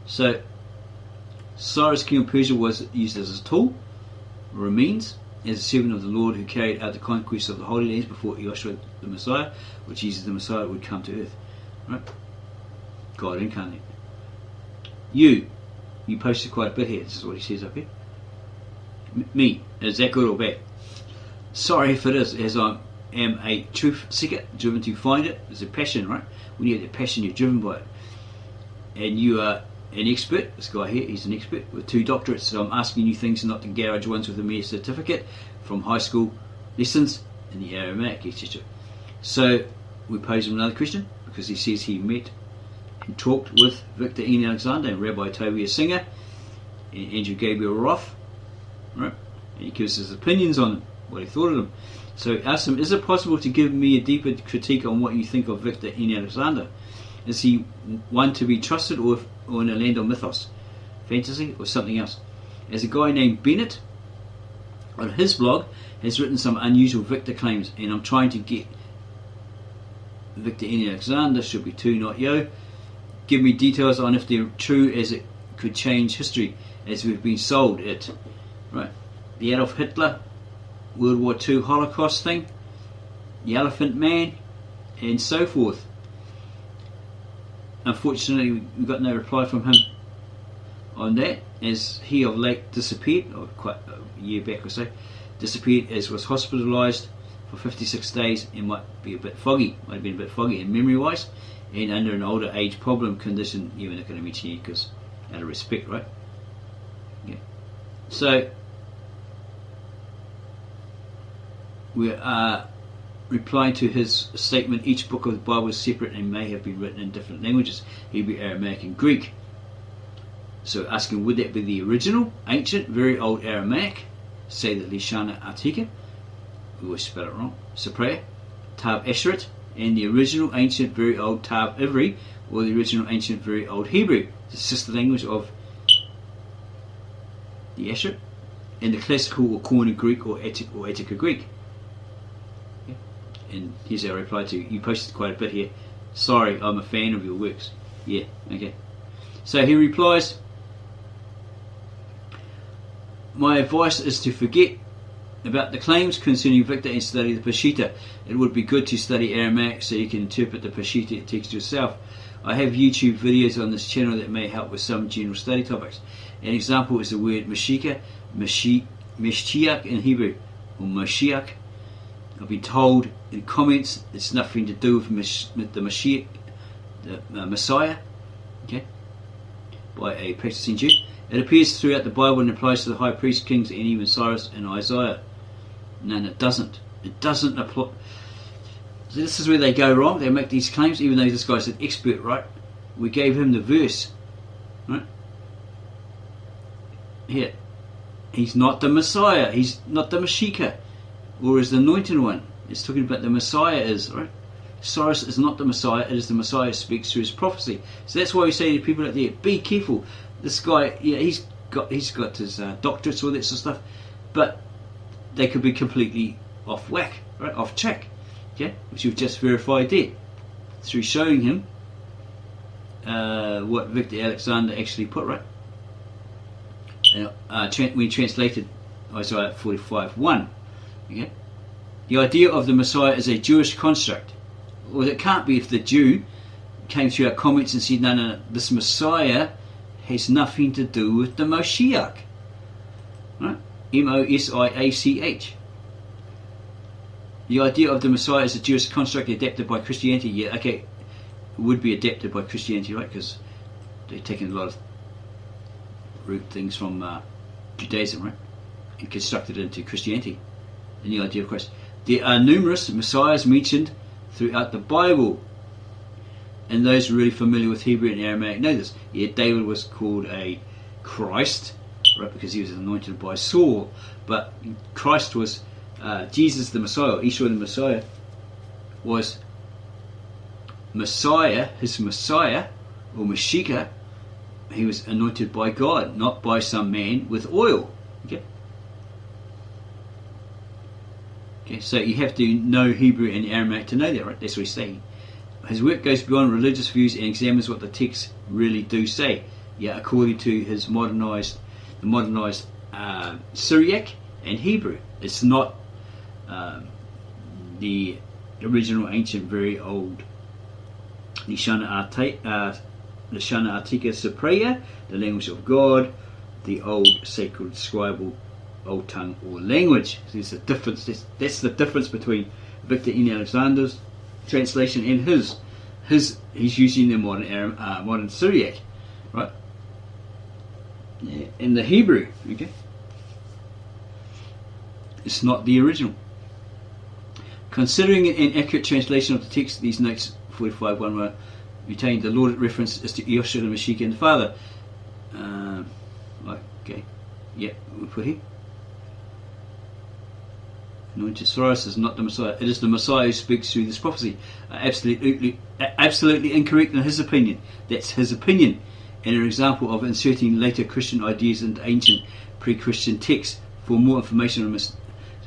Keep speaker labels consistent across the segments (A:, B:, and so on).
A: So Cyrus, king of Persia, was used as a tool or a means, as a servant of the Lord who carried out the conquest of the Holy Lands before Joshua the Messiah, which Jesus the Messiah would come to earth. Right? God incarnate. You posted quite a bit here. This is what he says up here. Me, is that good or bad? Sorry if it is, as I am a truth seeker, driven to find it. It's a passion, right? When you have that passion, you're driven by it. And you are an expert. This guy here, he's an expert with 2 doctorates. So I'm asking you things, not the garage ones with a mere certificate from high school lessons in the Aramaic, etc. So we pose him another question, because he says he met and talked with Victor Ian Alexander and Rabbi Tobias Singer and Andrew Gabriel Roth, right? And he gives his opinions on what he thought of them. So ask him, is it possible to give me a deeper critique on what you think of Victor Ian Alexander? Is he one to be trusted, or in a land of mythos, fantasy, or something else? As a guy named Bennett on his blog has written some unusual Victor claims, and I'm trying to get Victor Ian Alexander, should be 2, not yo, give me details on if they're true, as it could change history as we've been sold it. Right? The Adolf Hitler World War II Holocaust thing, the Elephant Man, and so forth. Unfortunately, we got no reply from him on that, as he of late disappeared, or quite a year back or so, disappeared, as was hospitalised for 56 days and might have been a bit foggy in memory wise, and under an older age problem condition. Even not going to mention it because out of respect, right? Yeah. So we are replying to his statement, each book of the Bible is separate and may have been written in different languages, Hebrew, Aramaic and Greek. So asking, would that be the original, ancient, very old Aramaic, say the Lishana Artika, we always spell it wrong, Cypriot, Tav Esheret, and the original, ancient, very old Tav Ivri, or the original, ancient, very old Hebrew, the sister language of the Esheret, and the classical or Koine Greek or Attica Greek. And here's our reply to, you posted quite a bit here, sorry, I'm a fan of your works. Yeah, okay. So he replies, my advice is to forget about the claims concerning Victor and study the Peshitta. It would be good to study Aramaic so you can interpret the Peshitta text yourself. I have YouTube videos on this channel that may help with some general study topics. An example is the word Mashiach in Hebrew, or Mashiach. I've been told in comments it's nothing to do with the Mashiach, the Messiah, okay, by a practicing Jew. It appears throughout the Bible and applies to the high priest, kings, and even Cyrus and Isaiah. No, it doesn't. It doesn't apply. So this is where they go wrong. They make these claims, even though this guy's an expert, right? We gave him the verse, right? Here, he's not the Messiah. He's not the Mashiach, or is the anointed one. It's talking about the Messiah is, right? Cyrus is not the Messiah. It is the Messiah who speaks through his prophecy. So that's why we say to people out there, be careful. This guy, yeah, he's got his doctorates, all that sort of stuff, but they could be completely off whack, right? Off track, okay? Which we've just verified there through showing him what Victor Alexander actually put, right? We translated Isaiah 45:1. Okay? The idea of the Messiah is a Jewish construct. Well, it can't be if the Jew came through our comments and said, no, this Messiah has nothing to do with the Moshiach. Right? M-O-S-I-A-C-H. The idea of the Messiah is a Jewish construct adapted by Christianity. Yeah, okay, it would be adapted by Christianity, right? Because they've taken a lot of root things from Judaism, right? And constructed it into Christianity. And the idea of Christ. There are numerous Messiahs mentioned throughout the Bible, and those really familiar with Hebrew and Aramaic know this. Yeah, David was called a Christ, right, because he was anointed by Saul, but Christ was Jesus the Messiah, Yeshua the Messiah was Messiah, his Messiah, or Mashiach. He was anointed by God, not by some man with oil. Okay, so you have to know Hebrew and Aramaic to know that, right? That's what he's saying. His work goes beyond religious views and examines what the texts really do say. yeah, according to his modernized Syriac and Hebrew. It's not the original ancient, very old Lashana Artika Cypriot, the language of God, the old sacred scribal old tongue or language. So there's a difference. That's the difference between Victor N. Alexander's translation and his. He's using the modern Syriac, right? In the Hebrew, okay. It's not the original. Considering an accurate translation of the text, these notes 45:1 were retained. The Lord reference is to Yoshua, the Missick, and the Father. Okay, yeah, we put here. Anointed Soros is not the Messiah. It is the Messiah who speaks through this prophecy. Absolutely incorrect in his opinion. That's his opinion, and an example of inserting later Christian ideas into ancient pre-Christian texts. For more information on this,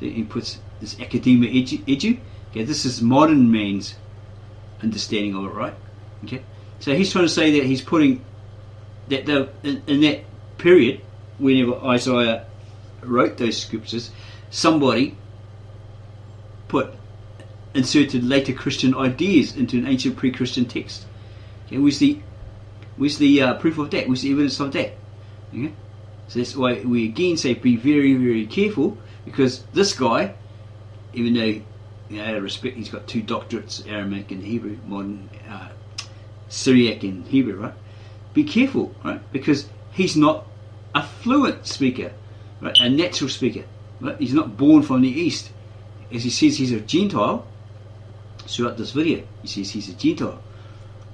A: so he puts this academia edu. Okay, this is modern man's understanding of it, right? Okay, so he's trying to say that he's putting that in that period, whenever Isaiah wrote those scriptures, somebody inserted later Christian ideas into an ancient pre-Christian text. Okay, where's the proof of that? Where's the evidence of that? Okay, so that's why we again say be very, very careful, because this guy, even though, out of respect, he's got 2 doctorates, Aramaic and Hebrew, modern Syriac and Hebrew, right? Be careful, right? Because he's not a fluent speaker, right? A natural speaker, right? He's not born from the East. As he says, he's a Gentile. Throughout this video, he says he's a Gentile.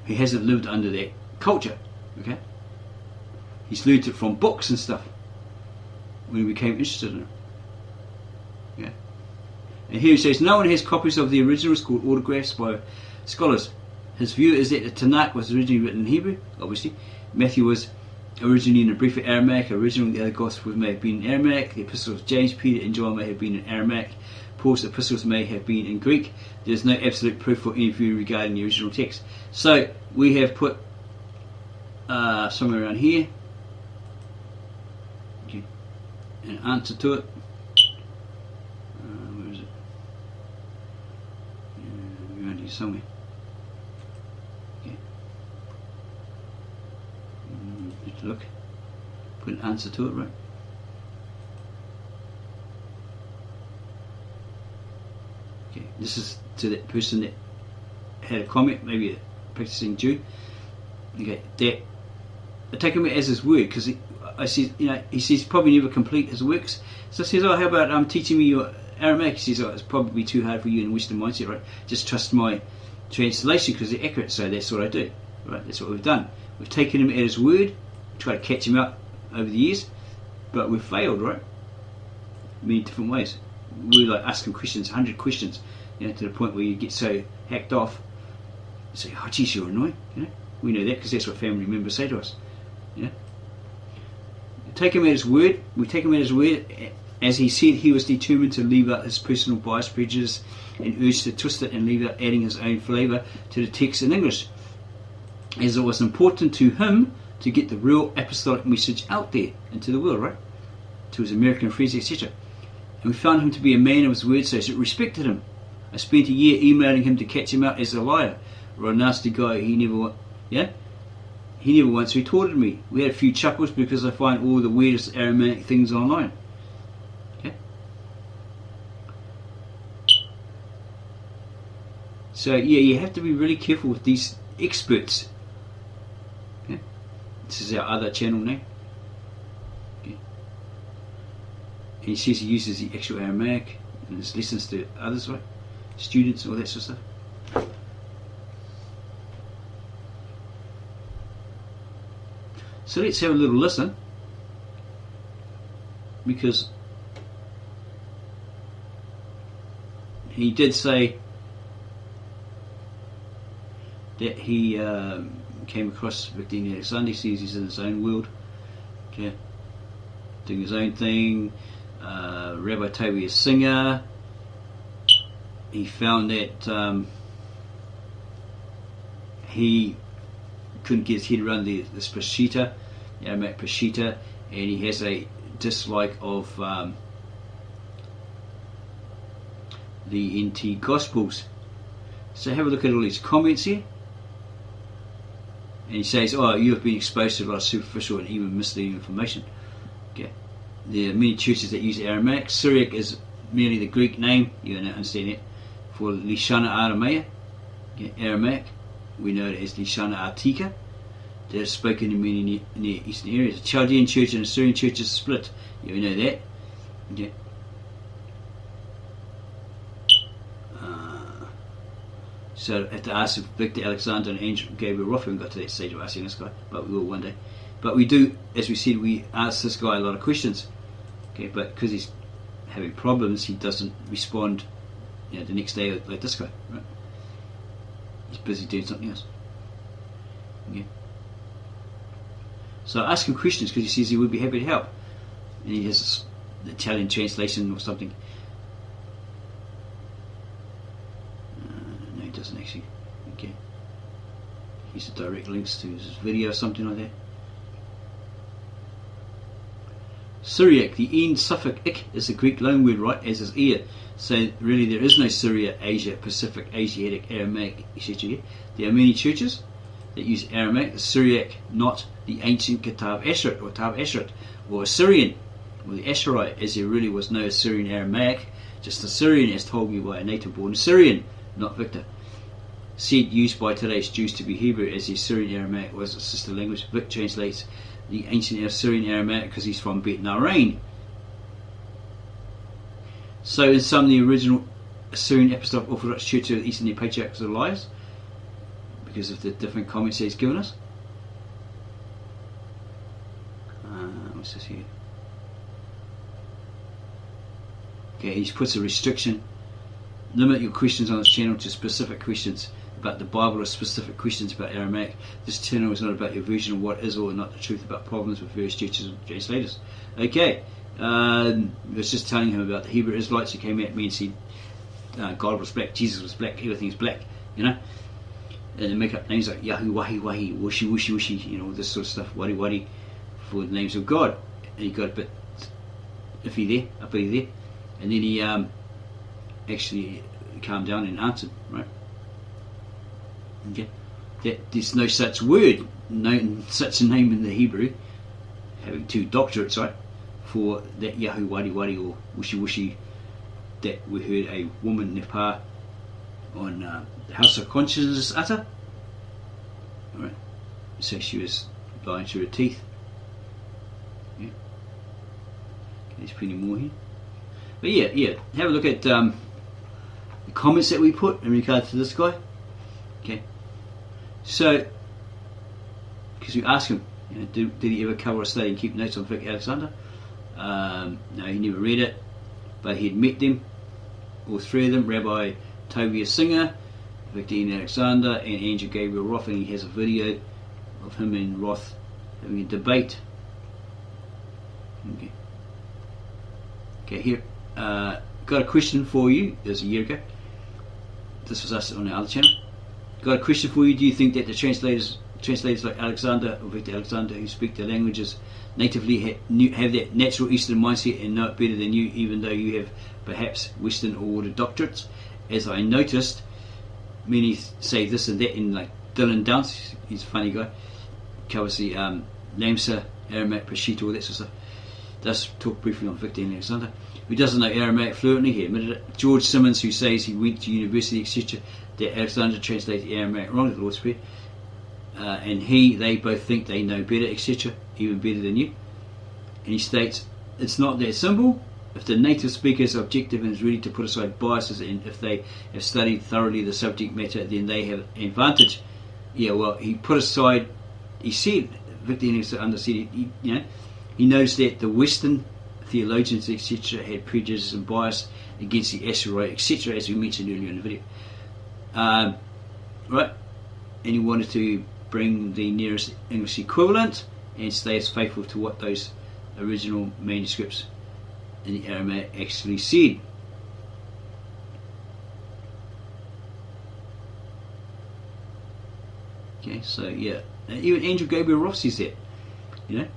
A: He hasn't lived under that culture, okay? He's learned it from books and stuff when he became interested in it. Yeah. And here he says, no one has copies of the originals called autographs by scholars. His view is that the Tanakh was originally written in Hebrew, obviously. Matthew was originally in a brief Aramaic. Originally, the other Gospels may have been in Aramaic. The epistles of James, Peter, and John may have been in Aramaic. Paul's epistles may have been in Greek. There's no absolute proof for any view regarding the original text. So we have put somewhere around here, okay, an answer to it. Where is it? Around here somewhere. Okay. Let's look. Put an answer to it, right? Okay, this is to that person that had a comment, maybe a practicing Jew. Okay, that I take him as his word, because I said, he says probably never complete his works. So I says, how about teaching me your Aramaic? He says, it's probably too hard for you in Western mindset, right? Just trust my translation because they're accurate. So that's what I do, right? That's what we've done. We've taken him at his word, tried to catch him out over the years, but we've failed, right? Many different ways. We like asking questions, 100 questions, to the point where you get so hacked off. You say, oh geez, you're annoying. We know that because that's what family members say to us. Take him at his word. We take him at his word. As he said, he was determined to leave out his personal bias, prejudice, and urged to twist it and leave out adding his own flavour to the text in English, as it was important to him to get the real apostolic message out there into the world, right? To his American friends, etc. And we found him to be a man of his word, so I respected him. I spent a year emailing him to catch him out as a liar or a nasty guy. He never once retorted me. We had a few chuckles because I find all the weirdest Aramaic things online. Okay? So you have to be really careful with these experts. Okay? This is our other channel name. Okay? And he says he uses the actual Aramaic in his lessons to others, right? Students, all that sort of stuff. So let's have a little listen, because he did say that he came across Victor N. Alexander. He says he's in his own world, okay, doing his own thing. Rabbi Toby, a singer. He found that he couldn't get his head around this Peshitta, Aramaic Peshitta, and he has a dislike of the NT Gospels. So have a look at all these comments here. And he says, oh, you have been exposed to a lot of superficial and even misleading information. Okay. There are many churches that use Aramaic. Syriac is merely the Greek name, you don't understand that, for Lishana Aramaic. Okay. Aramaic, we know it as Lishana Artika. That is spoken in many near eastern areas. The Chaldean church and Assyrian church is split. You know that. Okay. So I have to ask if Victor Alexander and Angel Gabriel Roth haven't got to that stage of asking this guy, but we will one day. But we do, as we said, we ask this guy a lot of questions. Okay, but because he's having problems, he doesn't respond, the next day like this guy. Right? He's busy doing something else. Okay. So I ask him questions because he says he would be happy to help, and he has the Italian translation or something. No, he doesn't actually. Okay. Here's the direct links to his video or something like that. Syriac, the end suffix ik is the Greek loanword, right, as is ear. So really there is no Syria, Asia, Pacific, Asiatic, Aramaic, etc. There are many churches that use Aramaic, the Syriac, not the ancient Kitab Ashrat or Tab Ashrat, or Assyrian, or the Asherite, as there really was no Assyrian Aramaic, just Assyrian as told me by a native born Assyrian, not Victor. Said used by today's Jews to be Hebrew, as the Assyrian Aramaic was a sister language. Vic translates the ancient Assyrian Aramaic because he's from Bet Nahrein. So in some, the original Assyrian Apostolic Orthodox Church of the Eastern Patriarchs are liars because of the different comments that he's given us. What's this here? Okay, he puts a restriction. Limit your questions on this channel to specific questions about the Bible or specific questions about Aramaic. This channel is not about your version of what is or not the truth about problems with various churches and translators. Okay, I was just telling him about the Hebrew Israelites who came at me and said God was black, Jesus was black, everything is black, and they make up names like Yahu, Wahi, Wahi, Wushi, Wushi, Wushi, this sort of stuff, Wadi, Wadi, for the names of God. And he got a bit iffy there, uppity there, and then he actually calmed down and answered, right? Okay, that there's no such word, no such a name in the Hebrew, having two doctorates, right, for that Yahu, Wadi, Wadi, or Wushi, Wushi that we heard a woman Nepal on the House of Consciousness utter. Alright, so she was lying through her teeth. Yeah. There's plenty more here. But yeah, have a look at the comments that we put in regard to this guy. Okay. So, because we asked him, did he ever cover a study and keep notes on Vic Alexander? No, he never read it, but he had met them, all three of them, Rabbi Tobias Singer, Victor Alexander, and Andrew Gabriel Roth, and he has a video of him and Roth having a debate. Okay, here, got a question for you. It was a year ago. This was us on the other channel. Got a question for you. Do you think that the translators like Alexander or Victor Alexander, who speak the languages natively, have that natural Eastern mindset and know it better than you, even though you have perhaps Western ordered doctorates? As I noticed, many say this and that, in like Dylan Downs, he's a funny guy, covers the Lamsa, Aramaic Peshitta, all that sort of stuff. Does talk briefly on Victor Alexander, who doesn't know Aramaic fluently. He admitted it. George Simmons, who says he went to university, etc., that Alexander translated Aramaic wrong at the Lord's Prayer, and they both think they know better, etc., even better than you. And he states, it's not that simple. If the native speaker is objective and is ready to put aside biases, and if they have studied thoroughly the subject matter, then they have an advantage. Yeah, well, he put aside, he said, Victor Alexander said, he knows that the Western theologians, etc., had prejudice and bias against the Asherite, etc., as we mentioned earlier in the video. Right? And he wanted to bring the nearest English equivalent and stay as faithful to what those original manuscripts in the Aramaic actually said. Okay, so yeah. And even Andrew Gabriel Roth says that. You know,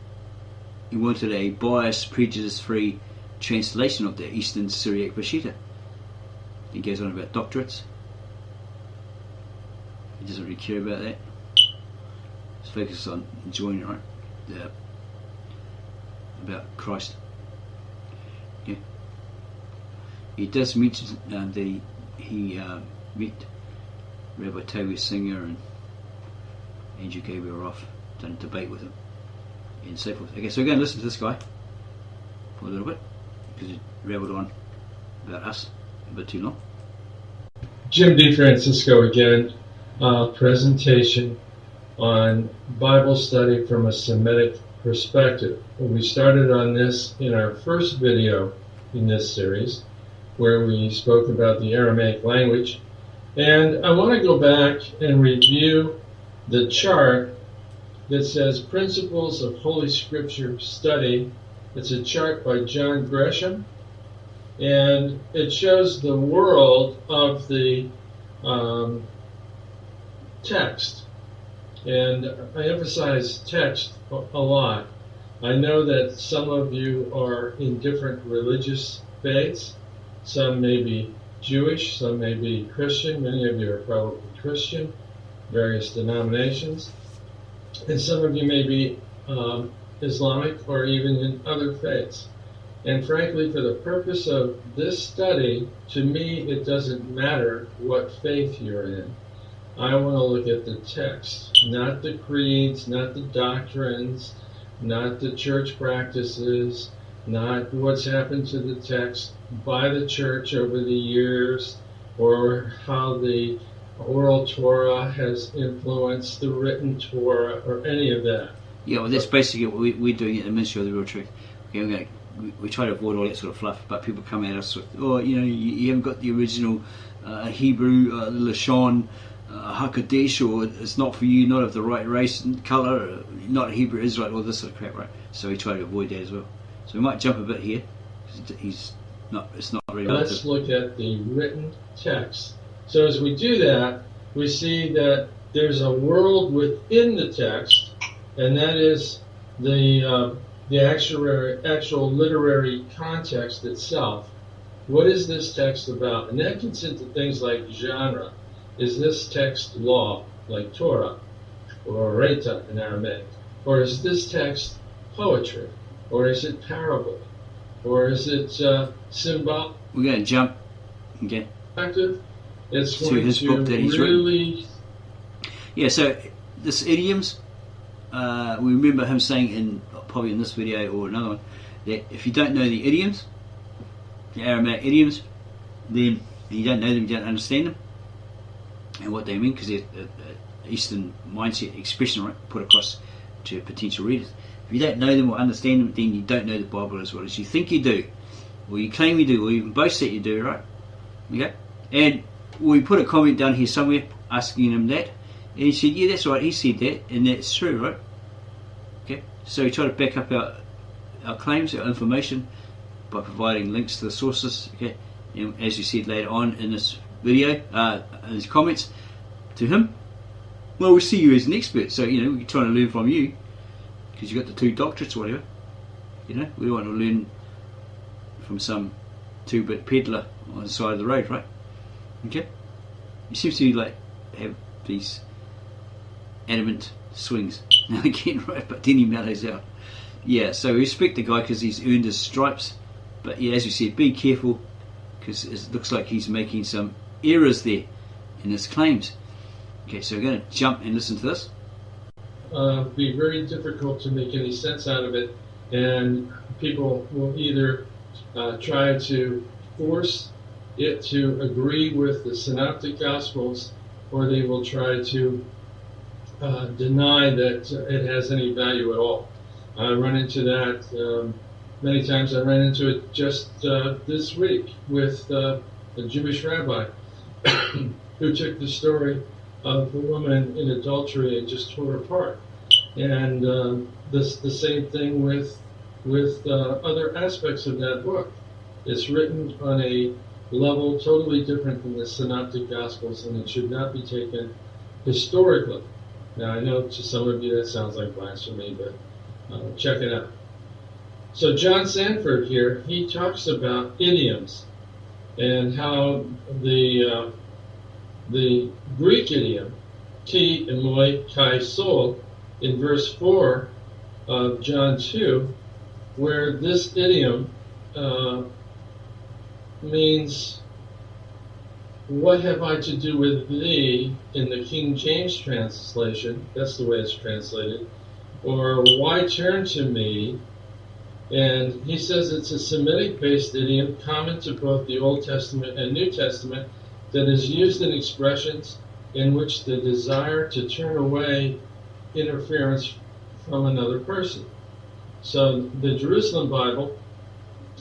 A: he wanted a biased, prejudice-free translation of the Eastern Syriac Peshitta. He goes on about doctorates. He doesn't really care about that. He's focused on enjoying it, right? About Christ. Yeah. He does mention that he met Rabbi Toby Singer and Andrew Gabriel Roth, done a debate with him, and so forth. Okay, so we're going to listen to this guy for a little bit, because he rabbled on about us a bit too long.
B: Jim D. Fransisco again, presentation on Bible study from a Semitic perspective. We started on this in our first video in this series, where we spoke about the Aramaic language. And I want to go back and review the chart that says Principles of Holy Scripture Study. It's a chart by John Gresham, and it shows the world of the text. And I emphasize text a lot. I know that some of you are in different religious faiths. Some may be Jewish, some may be Christian. Many of you are probably Christian, various denominations. And some of you may be Islamic or even in other faiths. And frankly, for the purpose of this study, to me, it doesn't matter what faith you're in. I want to look at the text, not the creeds, not the doctrines, not the church practices, not what's happened to the text by the church over the years, or how the oral Torah has influenced the written Torah, or any of that.
A: Yeah, well, that's basically what we're doing at the Ministry of the Real Truth. Okay, we try to avoid all that sort of fluff, but people come at us with, you haven't got the original Hebrew Lashon Hakadosh, or it's not for you, not of the right race and colour, not Hebrew Israelite, all this sort of crap, right? So we try to avoid that as well. So we might jump a bit here. It's not really relative.
B: Let's look at the written text. So as we do that, we see that there's a world within the text, and that is the actual literary context itself. What is this text about? And that gets into things like genre. Is this text law, like Torah, or Reta in Aramaic? Or is this text poetry? Or is it parable? Or is it symbol?
A: We're going to jump again.
B: It's
A: to
B: going
A: his
B: to
A: book that he's
B: really...
A: written. Yeah, so this idioms, we remember him saying probably in this video or another one, that if you don't know the idioms, the Aramaic idioms, then you don't know them, you don't understand them and what they mean, because they're Eastern mindset expression, right, put across to potential readers. If you don't know them or understand them, then you don't know the Bible as well as you think you do, or you claim you do, or even boast that you do, right? Okay? And we put a comment down here somewhere asking him that, and he said, yeah, that's right, he said that, and that's true, right? Okay? So we try to back up our claims, our information, by providing links to the sources, okay? And as you said later on in this video, in his comments to him, well, we see you as an expert, so, we're trying to learn from you, because you've got the 2 doctorates or whatever. We don't want to learn from some 2-bit peddler on the side of the road, right? Okay? He seems to have these adamant swings now and again, right? But then he mellows out. Yeah, so we respect the guy because he's earned his stripes. But yeah, as you said, be careful, because it looks like he's making some errors there in his claims. Okay, so we're going to jump and listen to this.
B: Be very difficult to make any sense out of it, and people will either try to force it to agree with the Synoptic Gospels, or they will try to deny that it has any value at all. I run into that many times. I ran into it just this week with a Jewish rabbi who took the story of the woman in adultery and just tore it apart. And the same thing with other aspects of that book. It's written on a level totally different than the Synoptic Gospels, and it should not be taken historically. Now, I know to some of you that sounds like blasphemy, but check it out. So John Sanford here, he talks about idioms and how the Greek idiom, ti moi kai sol, in verse 4 of John 2, where this idiom means, what have I to do with thee, in the King James translation, that's the way it's translated, or why turn to me? And he says it's a Semitic-based idiom common to both the Old Testament and New Testament that is used in expressions in which the desire to turn away interference from another person. So the Jerusalem Bible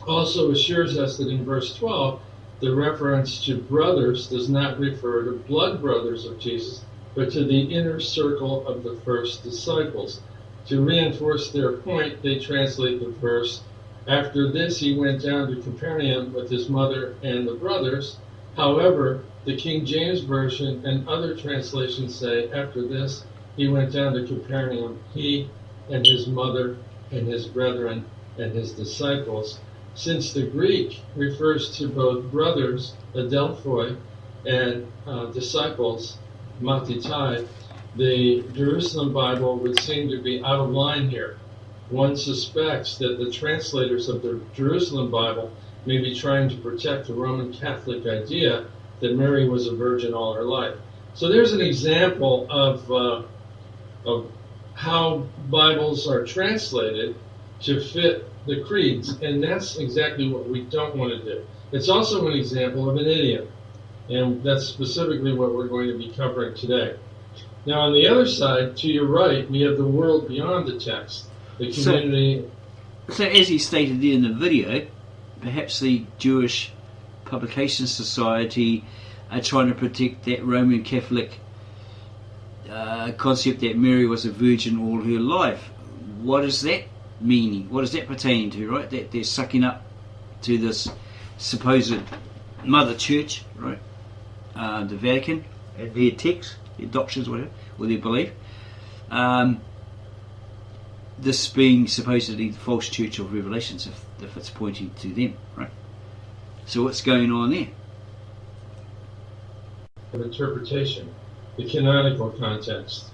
B: also assures us that in verse 12, the reference to brothers does not refer to blood brothers of Jesus, but to the inner circle of the first disciples. To reinforce their point, they translate the verse, after this he went down to Capernaum with his mother and the brothers. However, the King James Version and other translations say, after this he went down to Capernaum, he and his mother and his brethren and his disciples. Since the Greek refers to both brothers, adelphoi, and disciples, matitai, the Jerusalem Bible would seem to be out of line here. One suspects that the translators of the Jerusalem Bible may be trying to protect the Roman Catholic idea that Mary was a virgin all her life. So there's an example of how Bibles are translated to fit the creeds, and that's exactly what we don't want to do. It's also an example of an idiom, and that's specifically what we're going to be covering today. Now, on the other side, to your right, we have the world beyond the text, the community.
A: So as he stated in the video, perhaps the Jewish Publication Society are trying to protect that Roman Catholic concept that Mary was a virgin all her life. What is that meaning? What is that pertaining to, right? That they're sucking up to this supposed mother church, right? The Vatican, and their texts, their doctrines, whatever, or their belief. This being supposedly the false church of Revelations, if it's pointing to them, right? So what's going on there?
B: Of interpretation, the canonical context,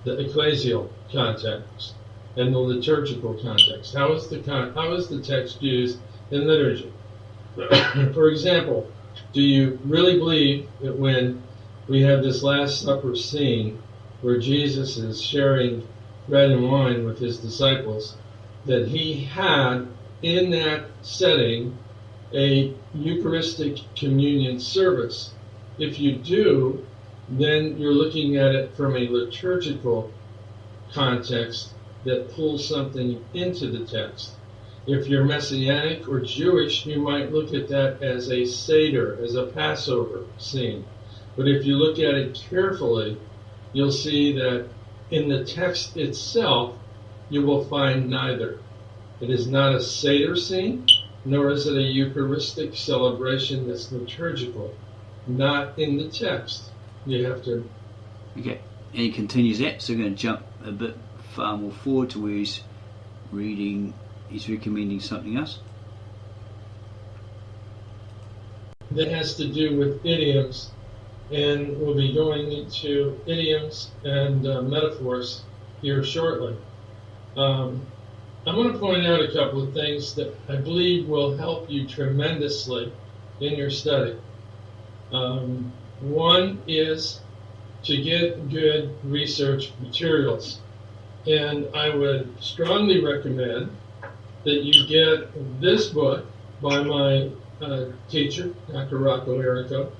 B: the ecclesial context, and the liturgical context. How is the text used in liturgy? For example, do you really believe that when we have this Last Supper scene where Jesus is sharing bread and wine with his disciples, that he had in that setting a Eucharistic communion service? If you do, then you're looking at it from a liturgical context that pulls something into the text. If you're Messianic or Jewish, you might look at that as a Seder, as a Passover scene. But if you look at it carefully, you'll see that in the text itself, you will find neither. It is not a Seder scene, nor is it a Eucharistic celebration that's liturgical. Not in the text. You have to...
A: Okay, and he continues that, so we're going to jump a bit far more forward to where he's recommending something else.
B: That has to do with idioms, and we'll be going into idioms and metaphors here shortly. I'm going to point out a couple of things that I believe will help you tremendously in your study. One is to get good research materials. And I would strongly recommend that you get this book by my teacher, Dr. Rocco Errico,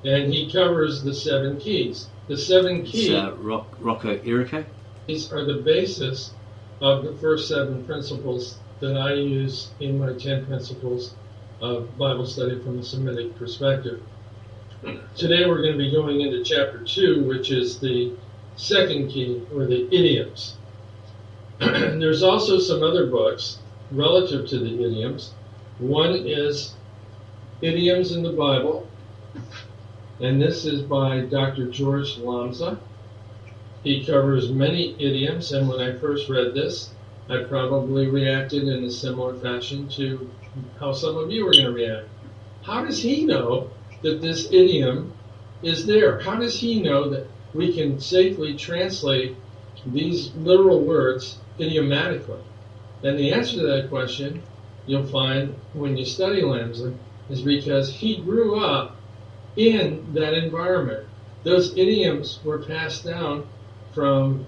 B: and he covers the 7 keys. The 7 keys
A: Rocco Errico.
B: These are the basis of the first 7 principles that I use in my 10 principles of Bible study from a Semitic perspective. Today we're going to be going into chapter 2, which is the second key, or the idioms. There's also some other books relative to the idioms. One is Idioms in the Bible, and this is by Dr. George Lamza. He covers many idioms, and when I first read this, I probably reacted in a similar fashion to how some of you are going to react. How does he know that this idiom is there? How does he know that we can safely translate these literal words idiomatically? And the answer to that question, you'll find when you study Lamson, is because he grew up in that environment. Those idioms were passed down from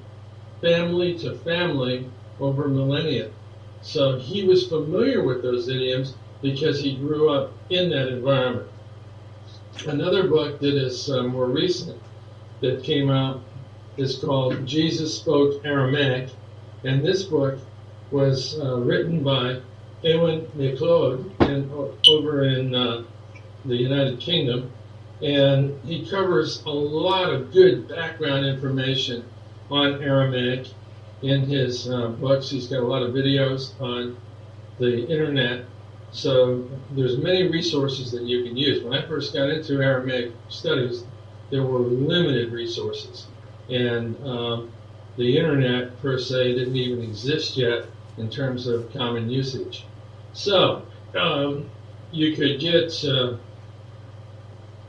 B: family to family over millennia. So he was familiar with those idioms because he grew up in that environment. Another book that is more recent that came out is called Jesus Spoke Aramaic, and this book was written by Ewan McLeod over in the United Kingdom, and he covers a lot of good background information on Aramaic in his books. He's got a lot of videos on the internet, so there's many resources that you can use. When I first got into Aramaic studies, there were limited resources, and the internet per se didn't even exist yet in terms of common usage. So you could get a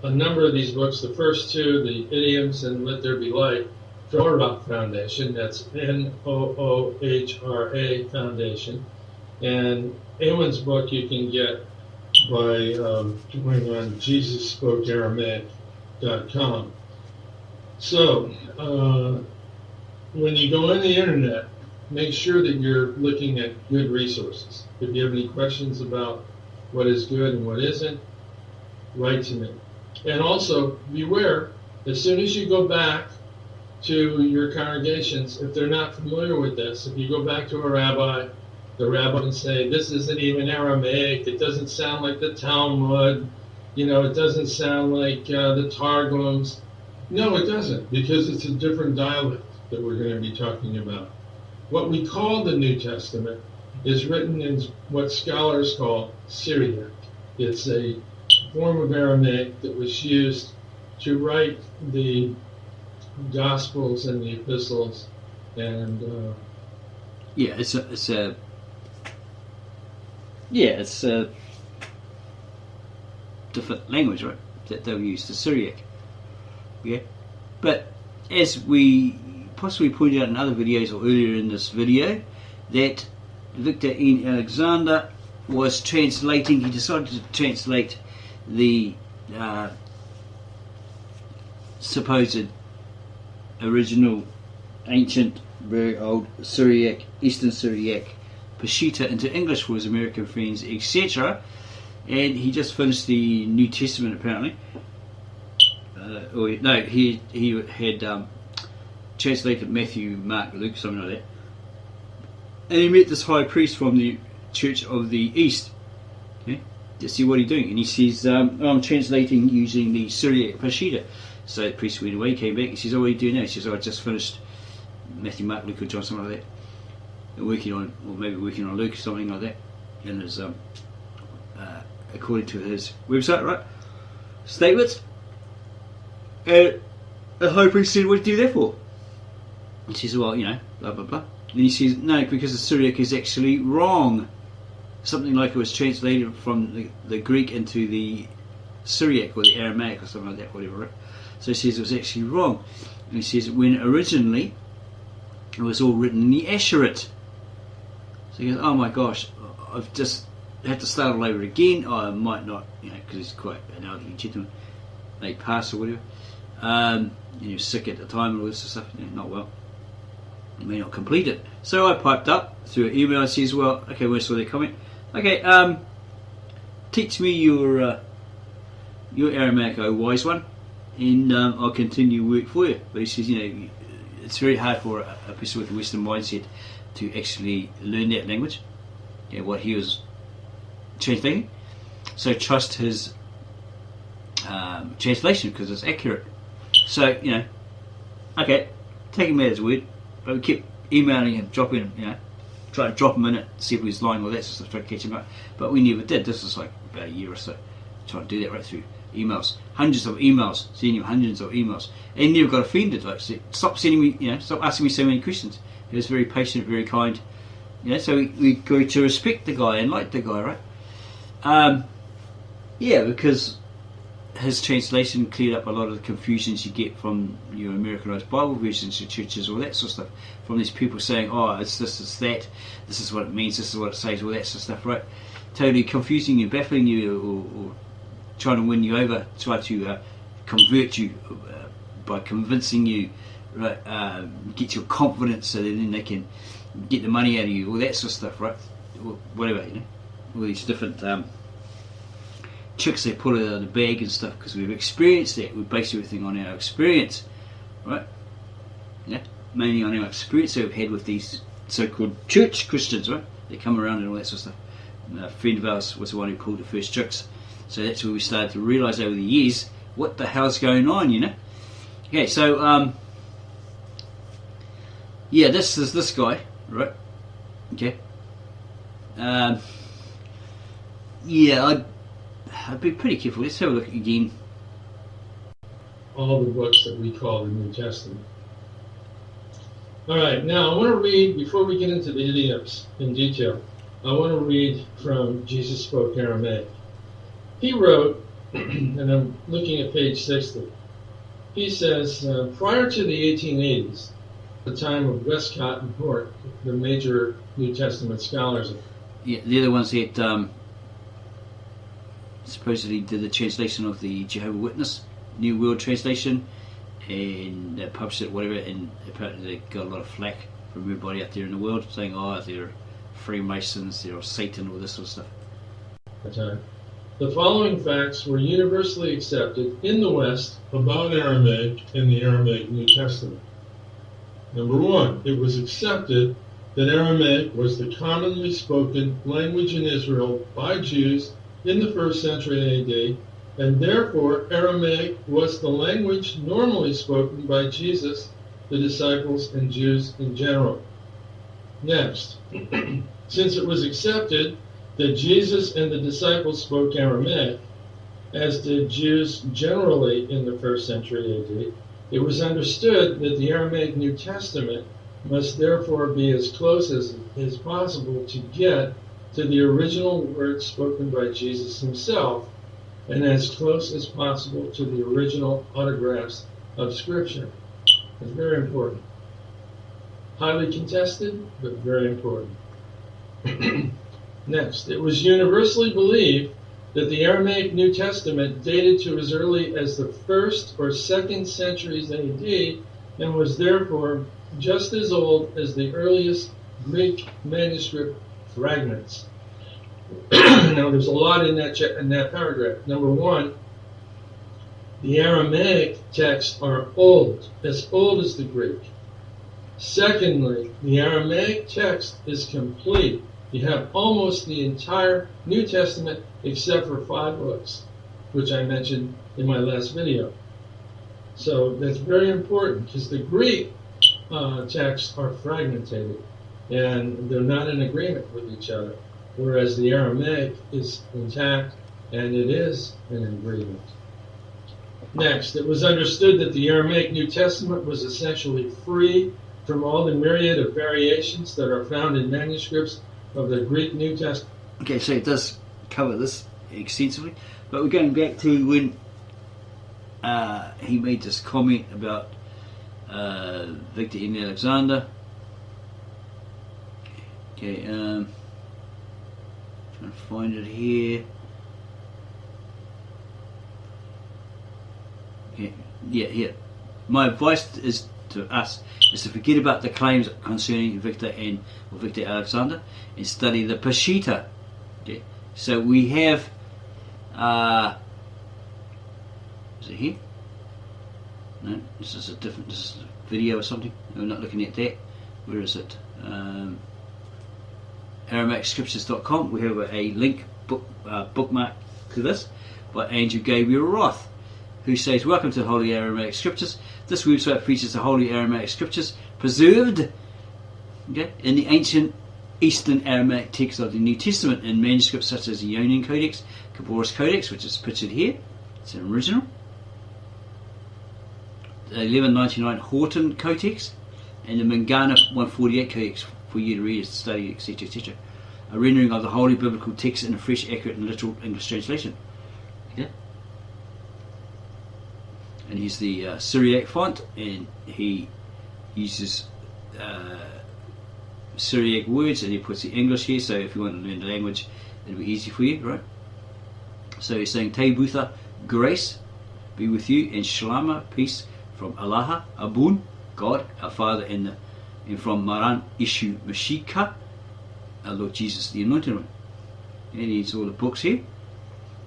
B: number of these books. The first two, the Idioms and Let There Be Light, from Roth Foundation. That's Noohra Foundation. And Ewan's book you can get by going on JesusSpokeAramaic.com. So when you go on the internet, make sure that you're looking at good resources. If you have any questions about what is good and what isn't, write to me. And also, beware, as soon as you go back to your congregations, if they're not familiar with this, if you go back to a rabbi, the rabbi can say, this isn't even Aramaic, it doesn't sound like the Talmud, it doesn't sound like the Targums. No, it doesn't, because it's a different dialect that we're going to be talking about. What we call the New Testament is written in what scholars call Syriac. It's a form of Aramaic that was used to write the Gospels and the Epistles, and
A: it's a different language, right? That they'll use the Syriac. Yeah, but as we possibly pointed out in other videos or earlier in this video, that Victor N. Alexander was translating. He decided to translate the supposed original, ancient, very old Syriac, Eastern Syriac Peshitta into English for his American friends, etc. And he just finished the New Testament apparently. He had translated Matthew, Mark, Luke, something like that. And he met this high priest from the Church of the East. Okay? To see what he's doing. And he says, I'm translating using the Syriac Peshitta. So the priest went away, came back, he says, what are you doing now? He says, I just finished Matthew, Mark, Luke, or John, something like that. And working on Luke, something like that. And his, according to his website, right? Statements. And the high priest said, what do you do that for? He says, well, blah, blah, blah. And he says, no, because the Syriac is actually wrong. Something like it was translated from the Greek into the Syriac or the Aramaic or something like that, whatever. Right? So he says it was actually wrong. And he says when originally it was all written in the Asherit. So he goes, oh my gosh, I've just had to start all over again. I might not, because he's quite an elderly gentleman, may pass or whatever. And he was sick at the time and all this stuff, not well. He may not complete it. So I piped up through an email and says, well, okay, where's the comment? Okay, teach me your Aramaic, oh wise one, and I'll continue work for you. But he says, it's very hard for a person with a Western mindset to actually learn that language, what he was translating. So trust his translation because it's accurate. So, okay, take him at his word. But we kept emailing him, dropping him, try to drop him in it, see if he was lying, all that sort of stuff, try to catch him up. But we never did. This was like about a year or so. Trying to do that right through emails. Hundreds of emails, sending him hundreds of emails. And he never got offended. Like, said, stop sending me, stop asking me so many questions. He was very patient, very kind, Yeah, so we go to respect the guy and like the guy, right? Yeah, because his translation cleared up a lot of the confusions you get from your Americanized Bible versions, your churches, all that sort of stuff. From these people saying, oh, it's this, it's that, this is what it means, this is what it says, all that sort of stuff, right? Totally confusing you, baffling you, or trying to win you over, try to convert you by convincing you, right? Get your confidence so that then they can get the money out of you, all that sort of stuff, right? Or whatever, you know, all these different tricks they pull out of the bag and stuff, because we've experienced that. We base everything on our experience, right? Yeah, mainly on our experience that we've had with these so-called church Christians, right? They come around and all that sort of stuff. And a friend of ours was the one who pulled the first tricks, so that's where we started to realise over the years what the hell's going on, you know. Okay, so yeah, this is this guy, right? Okay. Yeah, I'd be pretty careful. Let's have a look again.
B: All the books that we call the New Testament. Alright, now I want to read, before we get into the idioms in detail, I want to read from Jesus Spoke Aramaic. He wrote, and I'm looking at page 60, he says, prior to the 1880s, the time of Westcott and Hort, the major New Testament scholars.
A: Yeah, they're the ones that supposedly did the translation of the Jehovah's Witness New World Translation, and they published it, whatever, and apparently they got a lot of flack from everybody out there in the world saying, oh, they're Freemasons, they're Satan, all this sort of stuff.
B: Okay. The following facts were universally accepted in the West about Aramaic in the Aramaic New Testament. Number one, it was accepted that Aramaic was the commonly spoken language in Israel by Jews in the 1st century AD, and therefore Aramaic was the language normally spoken by Jesus, the disciples, and Jews in general. Next, since it was accepted that Jesus and the disciples spoke Aramaic, as did Jews generally in the 1st century AD, it was understood that the Aramaic New Testament must therefore be as close as possible to get to the original words spoken by Jesus himself, and as close as possible to the original autographs of Scripture. It's very important. Highly contested, but very important. Next, it was universally believed that the Aramaic New Testament dated to as early as the 1st or 2nd centuries AD, and was therefore just as old as the earliest Greek manuscript fragments. Now, there's a lot in that paragraph. Number one, the Aramaic texts are old as the Greek. Secondly, the Aramaic text is complete. You have almost the entire New Testament except for 5 books, which I mentioned in my last video. So that's very important, because the Greek texts are fragmented and they're not in agreement with each other, whereas the Aramaic is intact and it is in agreement. Next, it was understood that the Aramaic New Testament was essentially free from all the myriad of variations that are found in manuscripts of the Greek New Testament.
A: Okay, so it does cover this extensively, but we're going back to when he made this comment about Victor and Alexander. Okay, trying to find it here. Okay, yeah, here. My advice is to us is to forget about the claims concerning Victor Alexander and study the Peshitta. Okay, so we have is it here? No, this is a video or something. We're not looking at that. Where is it? AramaicScriptures.com. We have a link bookmark to this by Andrew Gabriel Roth, who says, "Welcome to the Holy Aramaic Scriptures. This website features the Holy Aramaic Scriptures preserved in the ancient Eastern Aramaic text of the New Testament in manuscripts such as the Ionian Codex, Caboras Codex, which is pictured here. It's an original. The 1199 Horton Codex and the Mangana 148 Codex for you to read, study, etc., etc. A rendering of the holy biblical text in a fresh, accurate, and literal English translation. Okay. And here's the Syriac font, and he uses Syriac words, and he puts the English here. So if you want to learn the language, it'll be easy for you, right? So he's saying, Tebutha, grace be with you, and Shalama, peace from Allah, Abun, God, our Father, and from Maran Ishu Mashika, our Lord Jesus, the Anointed One. And he's all the books here.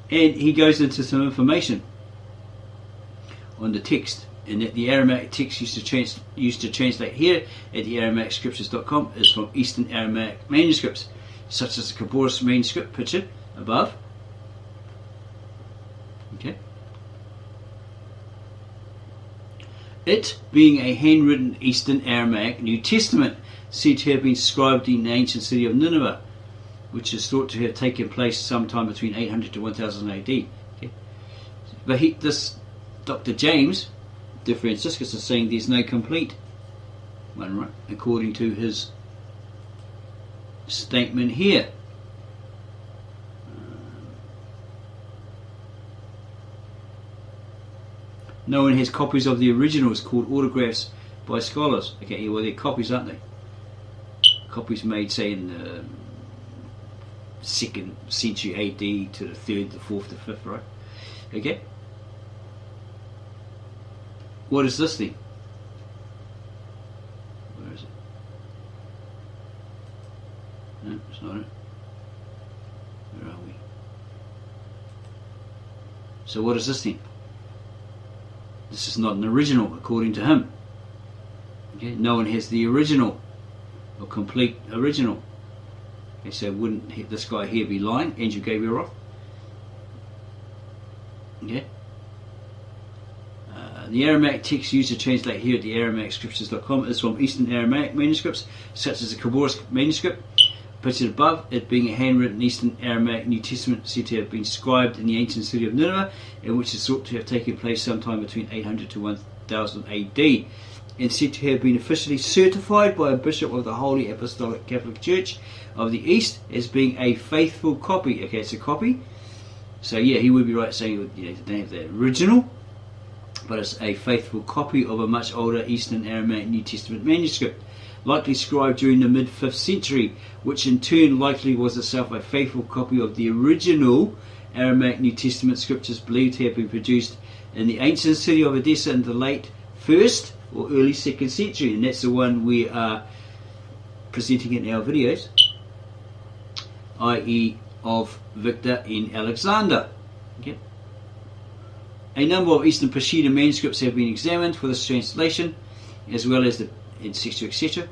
A: And he goes into some information on the text, and that the Aramaic text used to translate here at the AramaicScriptures.com is from Eastern Aramaic manuscripts, such as the Kabbalah manuscript pictured above. Okay. It being a handwritten Eastern Aramaic New Testament, said to have been scribed in the ancient city of Nineveh, which is thought to have taken place sometime between 800 to 1000 AD. Okay. But this Dr. James de Franciscus is saying there's no complete one, right, according to his statement here. No one has copies of the originals called autographs by scholars. Okay, well, they're copies, aren't they? Copies made, say, in the 2nd century AD to the 3rd, the 4th, the 5th, right? Okay. What is this thing? Where is it? No, it's not it. Where are we? So what is this thing? This is not an original, according to him. Okay? No one has the original, or complete original. Okay, so wouldn't this guy here be lying? Andrew Gabriel Roth? Okay. The Aramaic text used to translate here at the AramaicScriptures.com is from Eastern Aramaic manuscripts, such as the Kabbalah manuscript, pictured above, it being a handwritten Eastern Aramaic New Testament said to have been scribed in the ancient city of Nineveh, and which is thought to have taken place sometime between 800 to 1000 AD, and said to have been officially certified by a bishop of the Holy Apostolic Catholic Church of the East as being a faithful copy. Okay, it's a copy. So yeah, he would be right saying they don't have the original, but it's a faithful copy of a much older Eastern Aramaic New Testament manuscript, likely scribed during the mid-5th century, which in turn likely was itself a faithful copy of the original Aramaic New Testament scriptures believed to have been produced in the ancient city of Edessa in the late 1st or early 2nd century, and that's the one we are presenting in our videos, i.e. of Victor and Alexander. Okay. A number of Eastern Peshitta manuscripts have been examined for this translation, as well as the etc., etc.,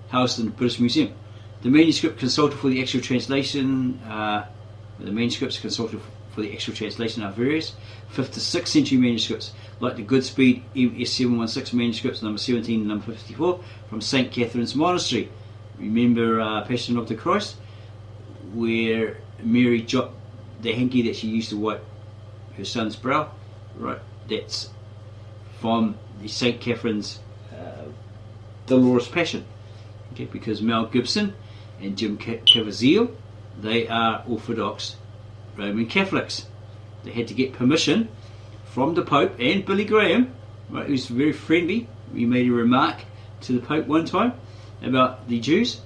A: housed in the British Museum. The manuscript consulted for the actual translation, are various 5th to 6th century manuscripts, like the Goodspeed MS716 manuscripts, number 17 and number 54, from St. Catherine's Monastery. Remember Passion of the Christ, where Mary dropped the hanky that she used to wipe her son's brow, right? That's from the St. Catherine's Dolorous Passion. Okay, because Mel Gibson and Jim Caviezel, they are Orthodox Roman Catholics. They had to get permission from the Pope and Billy Graham, right, who's very friendly. He made a remark to the Pope one time about the Jews,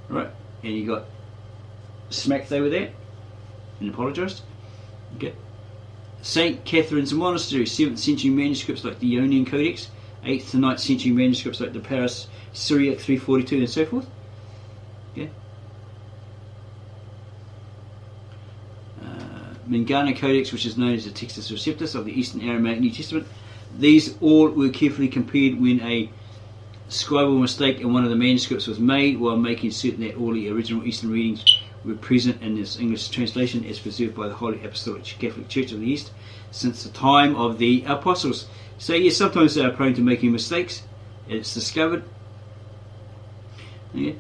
A: right, and he got smacked over that and apologised. Okay. St. Catherine's Monastery, 7th century manuscripts like the Ionian Codex, 8th to 9th century manuscripts like the Paris Syriac 342 and so forth. Okay. Mangana Codex, which is known as the Textus Receptus of the Eastern Aramaic New Testament. These all were carefully compared when a scribal mistake in one of the manuscripts was made, while making certain that all the original Eastern readings were present in this English translation as preserved by the Holy Apostolic Catholic Church of the East since the time of the Apostles. So yes, sometimes they are prone to making mistakes, and it's discovered, yeah,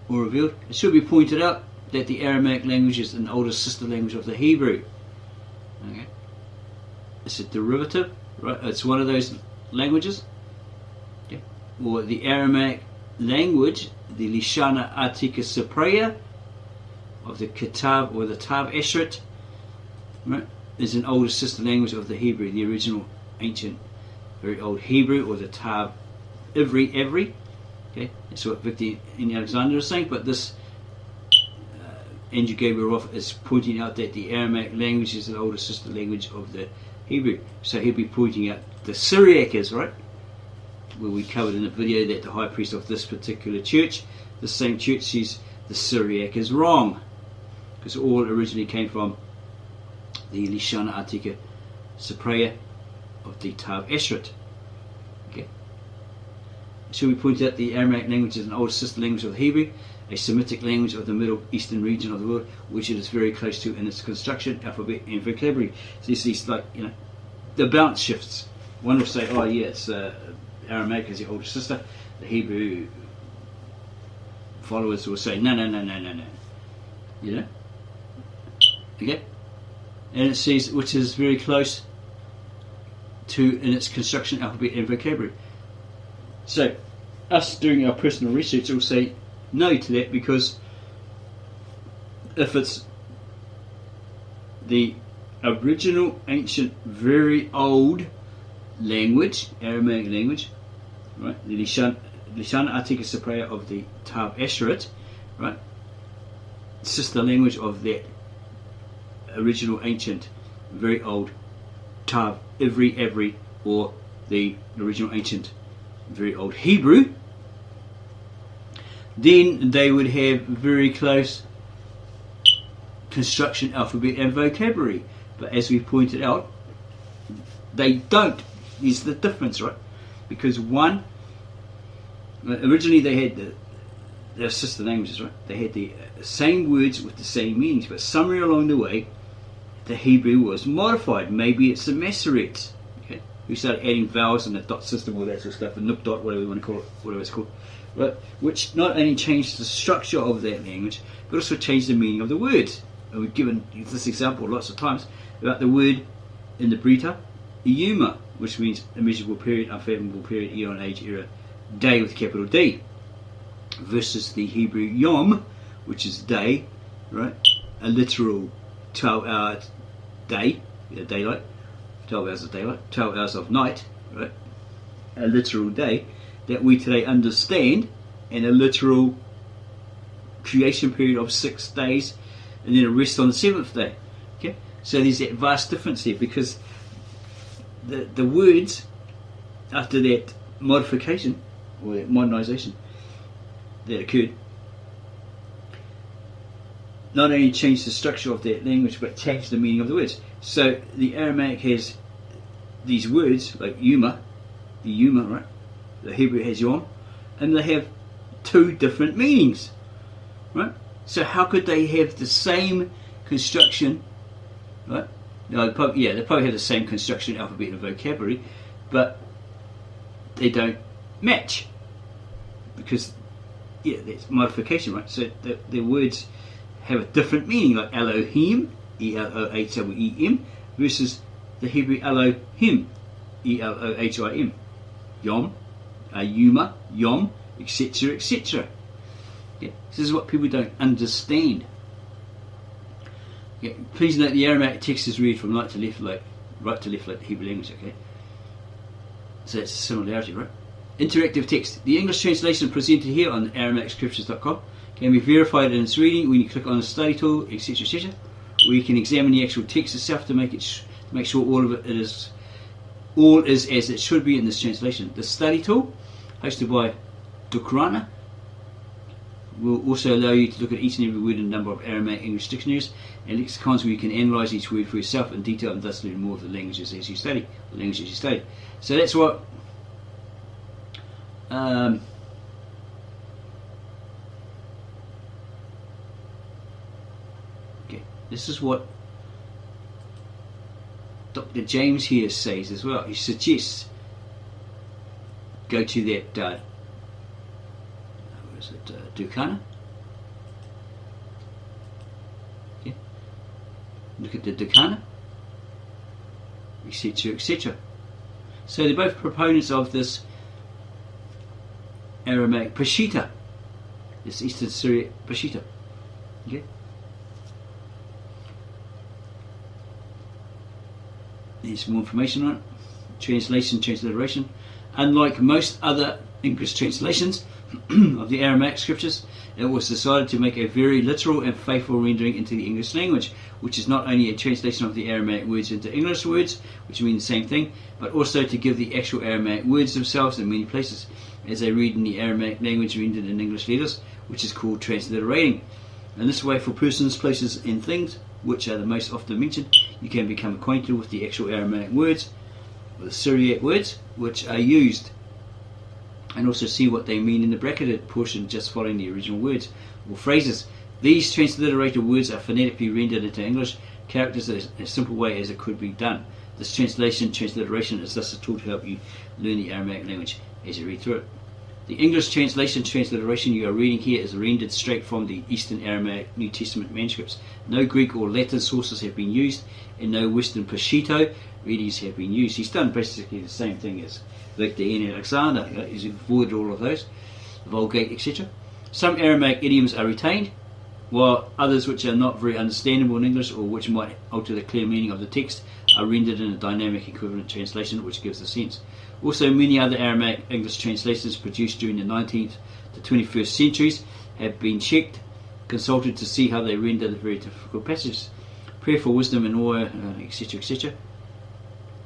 A: or revealed. It should be pointed out that the Aramaic language is an older sister language of the Hebrew. Okay, it's a derivative, right? It's one of those languages. Okay. Or the Aramaic language, the Lishana Atika Cypriot of the Ketav or the Tav Eshret, right, is an older sister language of the Hebrew, the original ancient, very old Hebrew, or the Tav Ivri. Okay, that's what Victor in Alexander is saying. But this Andrew Gabriel Roth is pointing out that the Aramaic language is an older sister language of the Hebrew. So he'll be pointing out the Syriac is, right? Where we covered in the video that the high priest of this particular church, the same church, says the Syriac is wrong, because it all originally came from the Lishana Atika Cypriot of the Tav Eshret. Okay. So we pointed out the Aramaic language is an older sister language of the Hebrew, a Semitic language of the Middle Eastern region of the world, which it is very close to in its construction, alphabet, and vocabulary. So this is like, the balance shifts. One will say, oh yeah, it's Aramaic is the older sister. The Hebrew followers will say, no. Okay? And it says, which is very close to in its construction, alphabet, and vocabulary. So, us doing our personal research will say no to that, because if it's the original, ancient, very old language, Aramaic language, right, the Lishana Atika Cypriot of the Tav Eshret, right, sister language of that original, ancient, very old Tav Ivri, or the original, ancient, very old Hebrew, then they would have very close construction, alphabet, and vocabulary. But as we pointed out, they don't. Is the difference, right? Because one, originally they had their sister languages, right? They had the same words with the same meanings, but somewhere along the way, the Hebrew was modified. Maybe it's the Masoretes, okay, who started adding vowels and the dot system, all that sort of stuff, the nook dot, whatever you want to call it, whatever it's called, right? Which not only changed the structure of that language, but also changed the meaning of the words. And we've given this example lots of times about the word in the Brita, Yuma, which means immeasurable period, unfathomable period, eon, age, era, day with capital D, versus the Hebrew Yom, which is day, right? A literal 12-hour day, daylight, 12 hours of daylight, 12 hours of night, right? A literal day that we today understand, and a literal creation period of 6 days, and then a rest on the 7th day. Okay, so there's that vast difference here, because the words after that modification or that modernization that occurred not only changed the structure of that language, but changed the meaning of the words. So the Aramaic has these words like Yuma, the Yuma, right? The Hebrew has Yom, and they have two different meanings, right? So how could they have the same construction, right? No, they probably have the same construction, alphabet, and vocabulary, but they don't match, because that's modification, right? So the words have a different meaning, like Elohim, Elohim, versus the Hebrew Elohim, Elohim, Yom, Yuma, Yom, etc., etc. Yeah, this is what people don't understand. Yeah, please note the Aramaic text is read from right to left like the Hebrew language, okay? So that's a similarity, right? Interactive text. The English translation presented here on AramaicsCryptures.com can be verified in its reading when you click on the study tool, etc., etc., or you can examine the actual text itself to make sure all is as it should be in this translation. The study tool, hosted by Doctorates, will also allow you to look at each and every word in a number of Aramaic English dictionaries and lexicons where you can analyse each word for yourself in detail and thus learn more of the languages as you study. So that's what this is what Dr. James here says as well. He suggests go to that Ducana. Okay. Look at the Ducana, etc., etc. So they're both proponents of this Aramaic Peshitta. It's Eastern Syriac Peshitta. Okay. There's more information on it. Translation, transliteration. Unlike most other English translations of the Aramaic scriptures, it was decided to make a very literal and faithful rendering into the English language, which is not only a translation of the Aramaic words into English words, which mean the same thing, but also to give the actual Aramaic words themselves in many places, as they read in the Aramaic language rendered in English letters, which is called transliterating. In this way, for persons, places, and things, which are the most often mentioned, you can become acquainted with the actual Aramaic words, the Syriac words, which are used, and also see what they mean in the bracketed portion just following the original words or phrases. These transliterated words are phonetically rendered into English characters in a simple way as it could be done. This transliteration is thus a tool to help you learn the Aramaic language as you read through it. The English transliteration you are reading here is rendered straight from the Eastern Aramaic New Testament manuscripts. No Greek or Latin sources have been used, and no Western Peshitta readings have been used. He's done basically the same thing as Victor and Alexander. He's avoided all of those, Vulgate, etc. Some Aramaic idioms are retained, while others which are not very understandable in English or which might alter the clear meaning of the text are rendered in a dynamic equivalent translation which gives the sense. Also, many other Aramaic English translations produced during the 19th to 21st centuries have been checked, consulted to see how they render the very difficult passages. Prayer for wisdom and oil, etc., etc.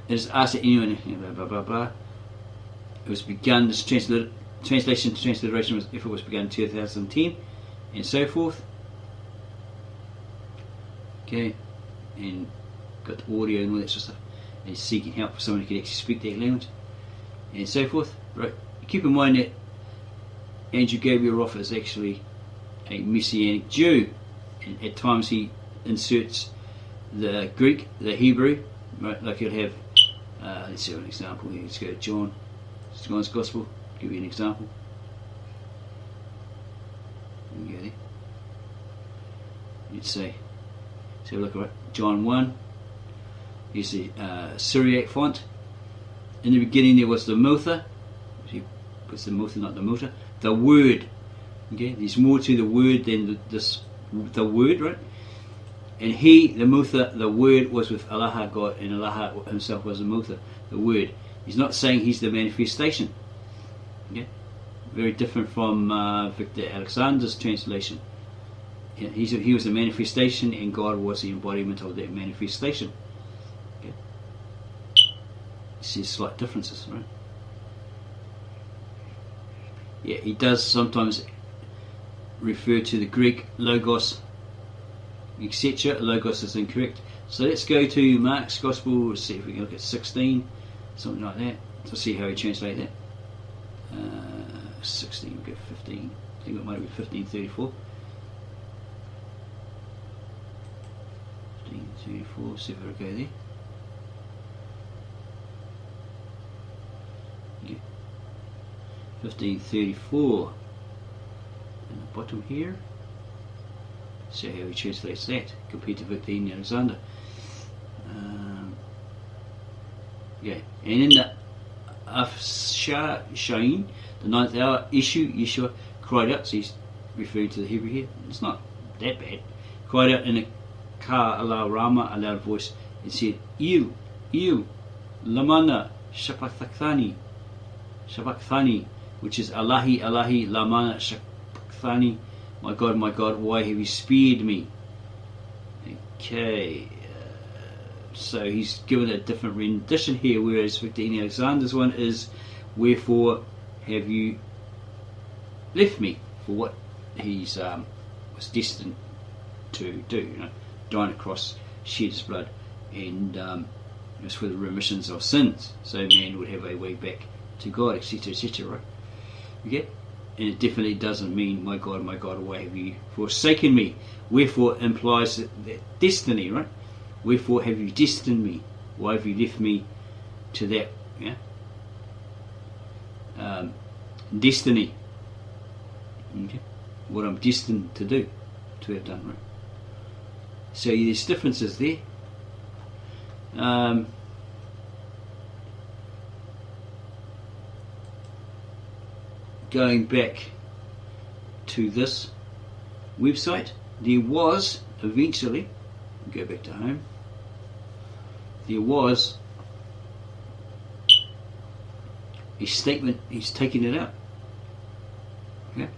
A: It is asked that anyone, blah blah blah blah. It was begun, this translation to transliteration was, if it was begun in 2010, and so forth. Okay, and got the audio and all that sort of stuff. And seeking help for someone who can actually speak that language, and so forth. Right. Keep in mind that Andrew Gabriel Roth is actually a Messianic Jew, and at times he inserts the Greek, the Hebrew, right? Like he'll have, let's see an example here. Let's go to John's Gospel. Give you an example. Go there. Let's say, so look at John 1. Here's the Syriac font. In the beginning there was the Motha. He puts the Motha, not the Mota. The Word. Okay, there's more to the Word than the Word, right? And he, the Motha, the Word, was with Allah, God, and Allah himself was the Motha, the Word. He's not saying he's the manifestation. Okay, very different from Victor Alexander's translation. Yeah, he was the manifestation, and God was the embodiment of that manifestation. Okay, you see slight differences, right? Yeah, he does sometimes refer to the Greek logos, etc. Logos is incorrect. So let's go to Mark's Gospel. Let's see if we can look at 16, something like that, to see how he translates that. 16, we'll go 15. I think it might be 1534. 1534, see if I go there. Yeah. 1534. In the bottom here. See how he translates that compared to Victor and Alexander. Yeah, and in the Afshain, the 9th hour, Yeshua cried out. So he's referring to the Hebrew here. It's not that bad. Cried out in a Ka'ala Rama, a loud voice, and said, Il, Lamana, Shapakthani, which is Allahi, Lamana, Shapakthani, my God, why have you spared me? Okay, so he's given a different rendition here, whereas Victor and Alexander's one is, wherefore have you left me, for what he's was destined to do, die on a cross, shed his blood, and it was for the remissions of sins, so man would have a way back to God, etc., etc., right? Okay? And it definitely doesn't mean, my God, why have you forsaken me? Wherefore implies that destiny, right? Wherefore have you destined me? Why have you left me to that? Yeah. Destiny. Okay. What I'm destined to do, to have done, right? So there's differences there. going back to this website, there was eventually, go back to home, there was a statement, he's taking it out, okay,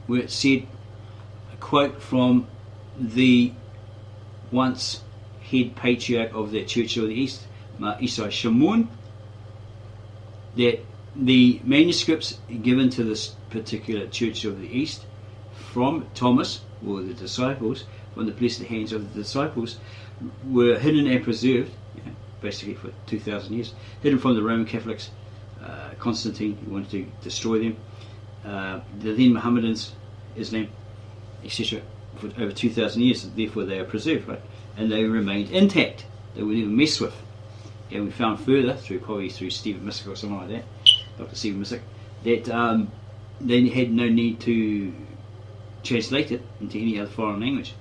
A: where it said, a quote from the once head patriarch of the Church of the East, Isai Shamoun, that the manuscripts given to this particular Church of the East from Thomas, or the disciples, from the blessed hands of the disciples, were hidden and preserved, basically for 2,000 years, hidden from the Roman Catholics, Constantine, who wanted to destroy them, the then Mohammedans, Islam, etc., for over 2,000 years. Therefore they are preserved, right? And they remained intact. They were never messed with. And we found further, probably through Stephen Missick or something like that, Dr. Stephen Missick, that they had no need to translate it into any other foreign language,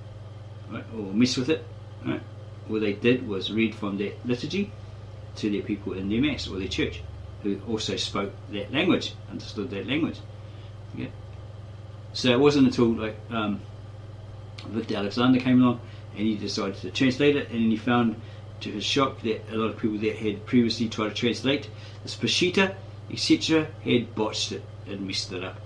A: right, or mess with it, right? All they did was read from their liturgy to their people in their mass or their church, who also spoke that language, understood that language. Okay? So it wasn't until Victor Alexander came along and he decided to translate it, and then he found, to his shock, that a lot of people that had previously tried to translate this Peshitta, etc., had botched it and messed it up.